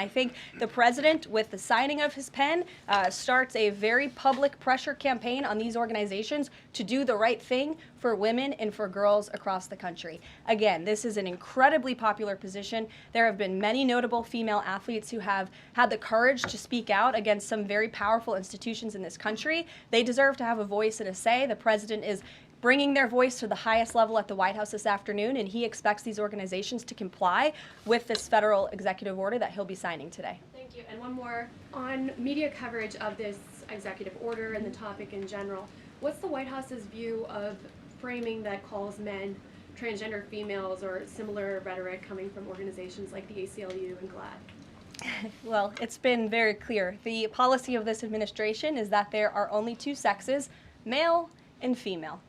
I think the president, with the signing of his pen, starts a very public pressure campaign on these organizations to do the right thing for women and for girls across the country. Again, this is an incredibly popular position. There have been many notable female athletes who have had the courage to speak out against some very powerful institutions in this country. They deserve to have a voice and a say. The president is bringing their voice to the highest level at the White House this afternoon, and he expects these organizations to comply with this federal executive order that he'll be signing today. Thank you. And one more on media coverage of this executive order and the topic in general. What's the White House's view of framing that calls men transgender females, or similar rhetoric coming from organizations like the ACLU and GLAAD? Well, it's been very clear. The policy of this administration is that there are only two sexes, male and female.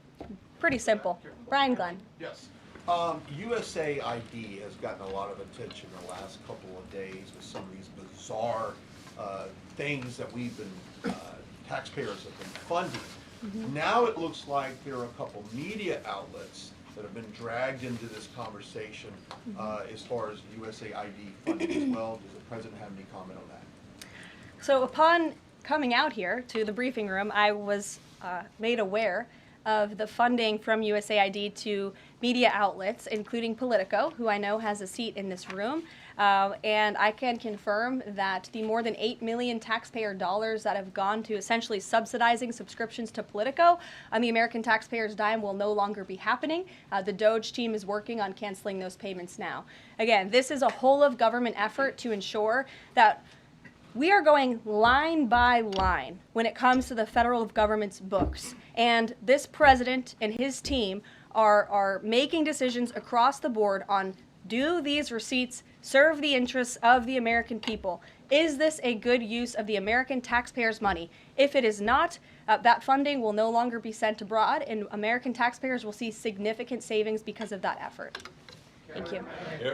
Pretty simple. Brian Glenn. Yes. USAID has gotten a lot of attention the last couple of days with some of these bizarre things that we've been, taxpayers have been funding. Mm-hmm. Now it looks like there are a couple media outlets that have been dragged into this conversation as far as USAID funding as well. Does the president have any comment on that? So upon coming out here to the briefing room, I was made aware of the funding from USAID to media outlets, including Politico, who I know has a seat in this room. And I can confirm that the more than $8 million taxpayer dollars that have gone to essentially subsidizing subscriptions to Politico on the American taxpayers' dime will no longer be happening. The DOJ team is working on canceling those payments now. Again, this is a whole of government effort to ensure that we are going line by line when it comes to the federal government's books. And this president and his team are making decisions across the board on, do these receipts serve the interests of the American people? Is this a good use of the American taxpayers' money? If it is not, that funding will no longer be sent abroad, and American taxpayers will see significant savings because of that effort. Thank you.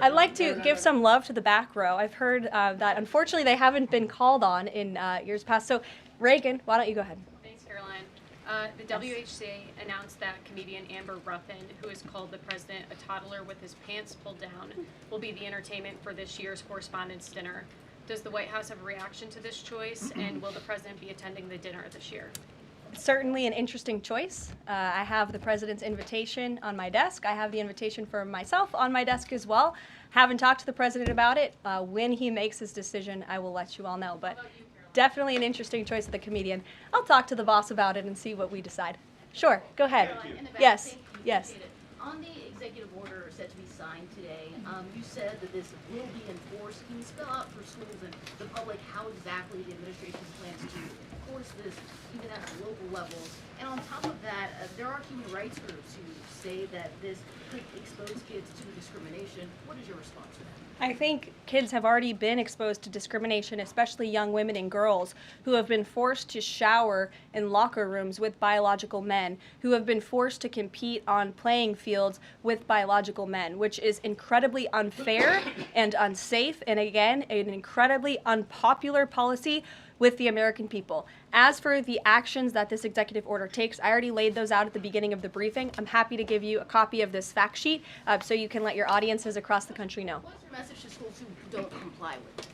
I'd like to give some love to the back row. I've heard that unfortunately they haven't been called on in years past. So Reagan, why don't you go ahead? Thanks, Caroline. The WHC announced that comedian Amber Ruffin, who has called the president a toddler with his pants pulled down, will be the entertainment for this year's Correspondents' Dinner. Does the White House have a reaction to this choice, and will the president be attending the dinner this year? Certainly an interesting choice. I have the president's invitation on my desk. I have the invitation for myself on my desk as well. Haven't talked to the president about it. When he makes his decision, I will let you all know. But definitely an interesting choice of the comedian. I'll talk to the boss about it and see what we decide. Sure, go ahead. Yes, yes. On the executive order set to be signed today, you said that this will be enforced. Can you spell out for schools and the public how exactly the administration plans to enforce this, even at the local levels? And on top of that, there are human rights groups who say that this could expose kids to discrimination. What is your response to that? I think kids have already been exposed to discrimination, especially young women and girls who have been forced to shower in locker rooms with biological men, who have been forced to compete on playing fields with biological men, which is incredibly unfair and unsafe, and again, an incredibly unpopular policy with the American people. As for the actions that this executive order takes, I already laid those out at the beginning of the briefing. I'm happy to give you a copy of this fact sheet so you can let your audiences across the country know. What's your message to schools who don't comply with this?